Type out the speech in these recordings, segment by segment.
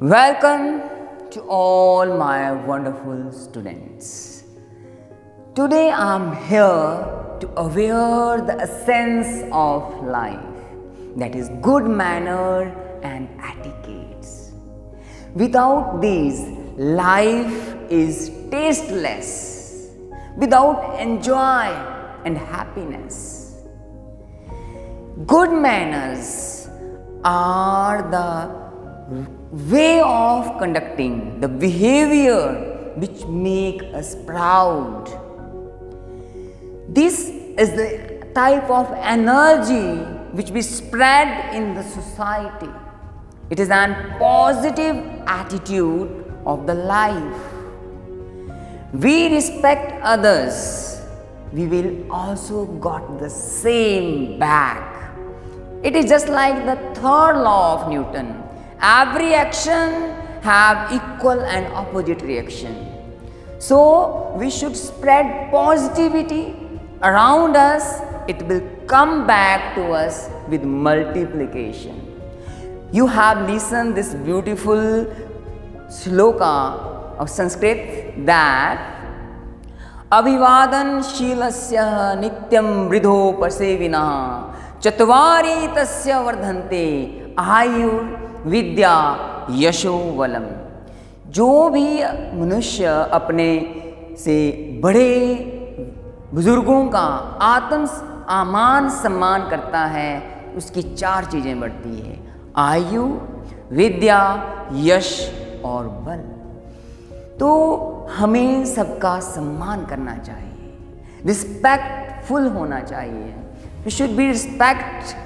Welcome to all my wonderful students. Today I am here to aware the essence of life, that is good manner and etiquettes. Without these, life is tasteless, without enjoy and happiness. Good manners are the way of conducting, the behavior which make us proud. This is the type of energy which we spread in the society. It is a positive attitude of the life. We respect others, we will also got the same back. It is just like the third law of Newton. Every action have equal and opposite reaction. So we should spread positivity around us. It will come back to us with multiplication. You have listened this beautiful sloka of Sanskrit that Abhivadanशीलस्य नित्यं वृद्धोपसेविनः चत्वारि तस्य वर्धन्ते आयुर् विद्या यशो वलम। जो भी मनुष्य अपने से बड़े बुजुर्गों का मान सम्मान करता है, उसकी चार चीज़ें बढ़ती है: आयु, विद्या, यश और बल। तो हमें सबका सम्मान करना चाहिए, रिस्पेक्टफुल होना चाहिए। We should be respect,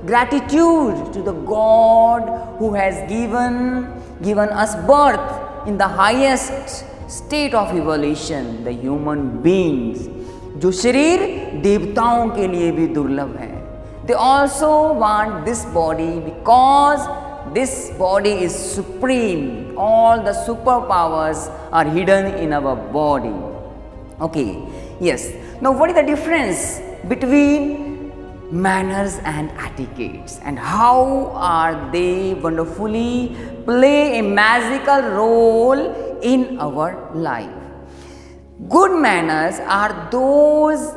gratitude to the God who has given us birth in the highest state of evolution, the human beings, जो शरीर देवताओं के लिए भी दुर्लभ है। They also want this body because this body is supreme. All the superpowers are hidden in our body. Okay, yes. Now what is the difference between manners and etiquettes, and how are they wonderfully play a magical role in our life? Good manners are those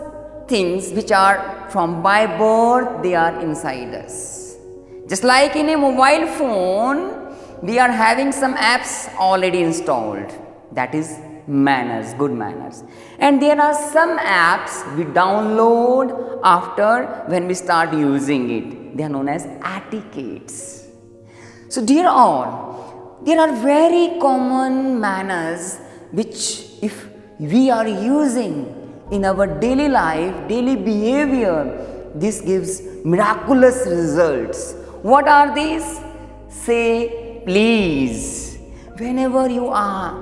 things which are from by birth, they are inside us. Just like in a mobile phone, we are having some apps already installed, that is manners, good manners. And there are some apps we download after when we start using it. They are known as etiquettes. So dear all, there are very common manners which if we are using in our daily life, daily behavior, this gives miraculous results. What are these? Say please. Whenever you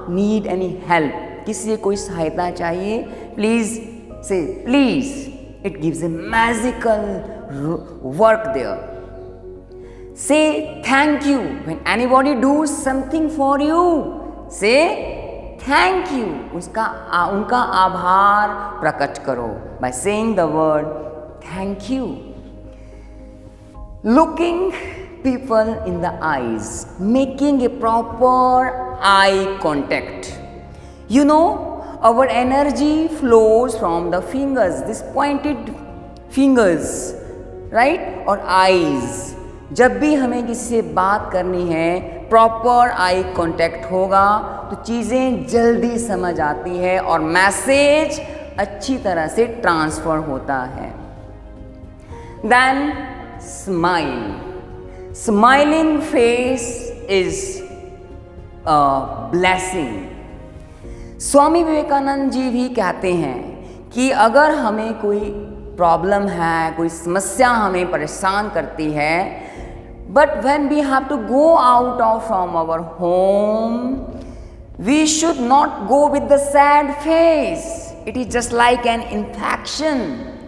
need any help, किसी से कोई सहायता चाहिए, please say please. It gives a magical work there. Say thank you. When anybody does something for you, say thank you. उनका आभार प्रकट करो by saying the word thank you. Looking people in the eyes, making a proper eye contact. You know, our energy flows from the fingers, these pointed fingers, right? और eyes. जब भी हमें किसी से बात करनी है, प्रॉपर आई कांटेक्ट होगा तो चीज़ें जल्दी समझ आती है और मैसेज अच्छी तरह से ट्रांसफर होता है। Then smile. Smiling face is a blessing. Swami Vivekananda ji भी कहते हैं कि अगर हमें कोई प्रॉब्लम है, कोई समस्या हमें परेशान करती है, but when we have to go out from our home, we should not go with the sad face. It is just like an infection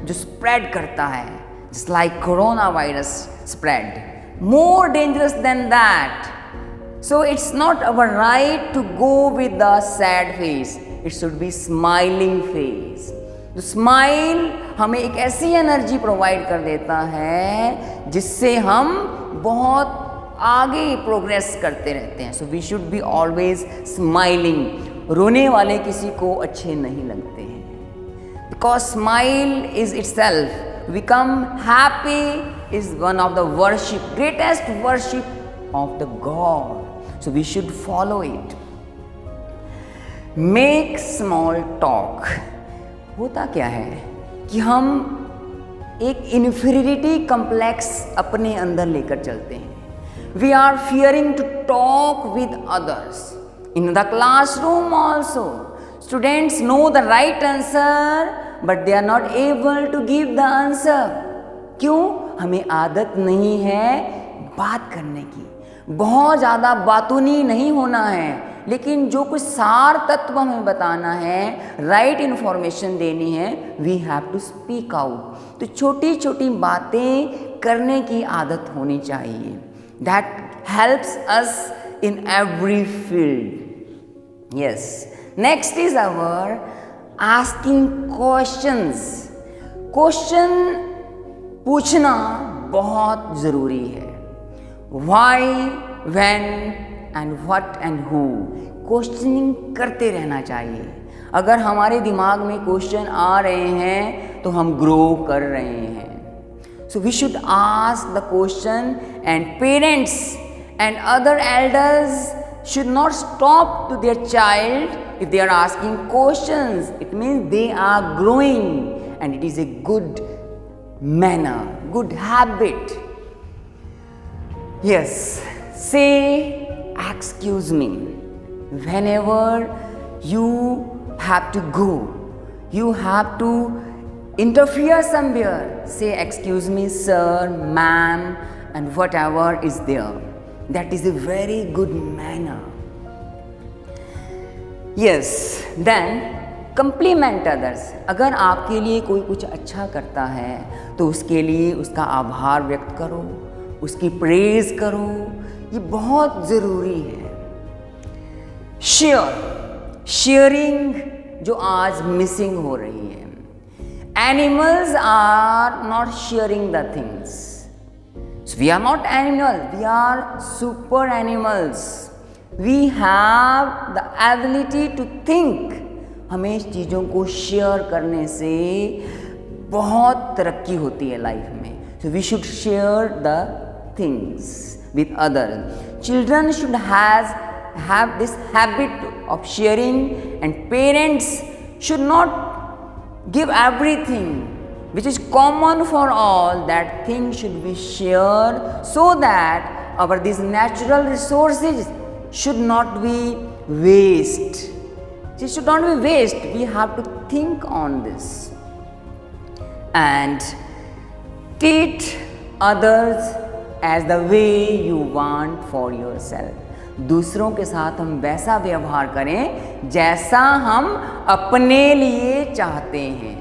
जो spread करता है, just like coronavirus spread. More dangerous than that. So it's not our right to go with the sad face. It should be smiling face. तो smile हमें एक ऐसी energy provide कर देता है जिससे हम बहुत आगे प्रोग्रेस करते रहते हैं. So we should be always smiling. रोने वाले किसी को अच्छे नहीं लगते हैं. Because smile is itself become happy is one of the worship, greatest worship of the God. So we should follow it. Make small talk. होता क्या है कि हम एक इन्फीरियरिटी कम्प्लेक्स अपने अंदर लेकर चलते हैं. We are fearing to talk with others. In the classroom also, students know the right answer, but they are not able to give the answer. क्यों? हमें आदत नहीं है बात करने की. बहुत ज़्यादा बातूनी नहीं होना है, लेकिन जो कुछ सार तत्व हमें बताना है, राइट इन्फॉर्मेशन देनी है, we have to speak out. तो छोटी छोटी बातें करने की आदत होनी चाहिए. That helps us in every field. Yes. Next is our asking questions. Question पूछना बहुत ज़रूरी है. Why, when and what and who. Questioning करते रहना चाहिए. अगर हमारे दिमाग में क्वेश्चन आ रहे हैं तो हम ग्रो कर रहे हैं. So we should ask the question and parents and other elders should not stop to their child if they are asking questions. It means they are growing, and it is a good manner, good habit. Yes, say excuse me whenever you have to go, you have to interfere somewhere. Say excuse me sir, ma'am, and whatever is there. That is a very good manner. Yes, then compliment others. अगर आपके लिए कोई कुछ अच्छा करता है तो उसके लिए उसका आभार व्यक्त करो, उसकी प्रेज करो. ये बहुत ज़रूरी है. शेयरिंग जो आज मिसिंग हो रही है. Animals are not sharing the things. So we are not animals, we are super animals. We have the ability to think. हमें चीज़ों को शेयर करने से बहुत तरक्की होती है लाइफ में. So we should share the things with others. Children should have this habit of sharing, and parents should not give everything which is common for all. That thing should be shared so that our these natural resources should not be waste. It should not be waste. We have to think on this and treat others as the way you want for yourself. दूसरों के साथ हम वैसा व्यवहार करें जैसा हम अपने लिए चाहते हैं.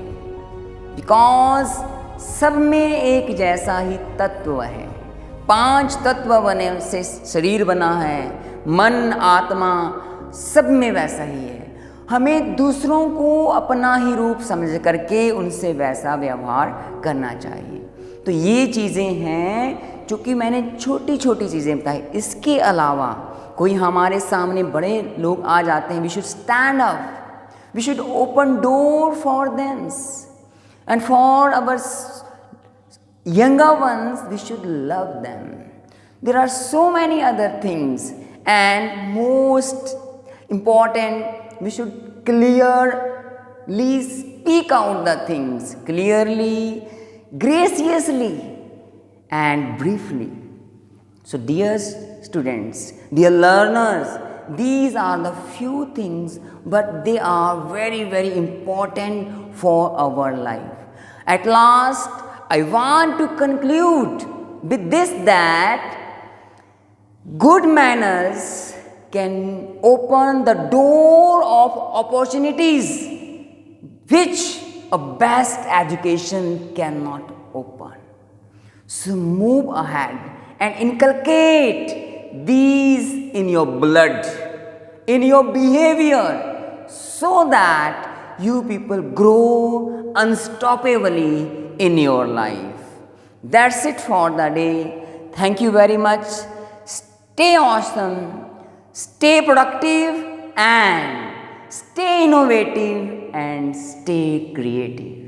बिकॉज सब में एक जैसा ही तत्व है. 5 तत्व बने से शरीर बना है, मन, आत्मा, सब में वैसा ही है. हमें दूसरों को अपना ही रूप समझ करके उनसे वैसा व्यवहार करना चाहिए. तो ये चीज़ें हैं जो कि मैंने छोटी छोटी चीज़ें बताई. इसके अलावा कोई हमारे सामने बड़े लोग आ जाते हैं, we should stand up, we should open door for them. And for our younger ones, we should love them. There are so many other things, and most important, we should clearly speak out the things, clearly, graciously, and briefly. So dear students, dear learners, these are the few things, but they are very, very important for our life. At last, I want to conclude with this, that good manners can open the door of opportunities which a best education cannot open. So move ahead and inculcate these in your blood, in your behavior, so that you people grow unstoppably in your life. That's it for the day. Thank you very much. stay awesome, stay productive, and stay innovative and stay creative.